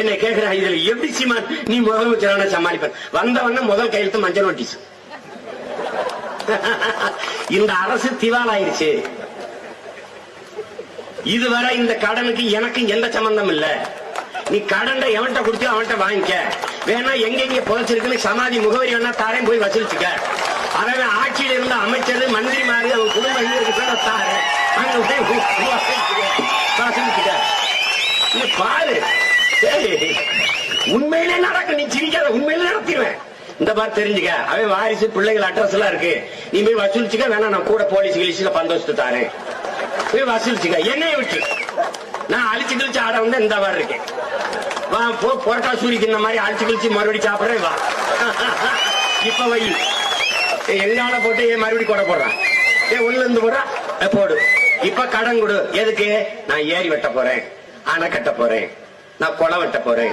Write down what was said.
என்ன கேக்குற இதுல எப்படி சீமான் நீ முதலமைச்சரான சமாளிப்ப வந்தவன முதல் கையெழுத்து மஞ்சள் நோட்டீஸ். இந்த அரசு திவாலாயிருச்சு. இதுவரை இந்த கடனுக்கு எனக்கு எந்த சம்பந்தம் இல்ல. நீ கடன் எவன்கிட்ட குடிச்சு அவன்கிட்ட வாங்கிக்க, வேணா எங்க புதைச்சிருக்குன்னு சமாதி முகவரி வேணா தாரேன் போய் வசூலிச்சுக்க. அவன் ஆட்சியில் இருந்த அமைச்சர் மந்திரி மாதிரி அவன் குடும்பம் தாரேன் பாரு. உண்மையிலே நடக்க, நீ சிரிக்காத, உண்மையிலே நடத்திடுவேன். இந்த மாதிரி தெரிஞ்சுக்க, அவன் வாரிசு பிள்ளைகள் அட்ரஸ் எல்லாம் இருக்கு, நீ போய் வசூலிச்சுக்க. வேணா நான் கூட போலீஸ் கிழிச்சுல பந்தோஸ்து தாரேன், போய் வசூலிச்சுக்க. என்னைய விட்டு நான் அழிச்சு கிழிச்சு ஆட வந்து இந்த மாதிரி இருக்கேன். வா போ, பொரட்டா சூரிக்கு இந்த மாதிரி அழிச்சு கிழிச்சு மறுபடியும் சாப்பிடுறேன். வா இப்ப வை, எங்கால போட்டு மறுபடியும் கொடை போடுறான், ஒண்ணுல இருந்து போடுறா போடு. இப்ப கடன் கொடு. எதுக்கு? நான் ஏரி வெட்ட போறேன், அணை கட்ட போறேன், நான் குளம் வெட்ட போறேன்,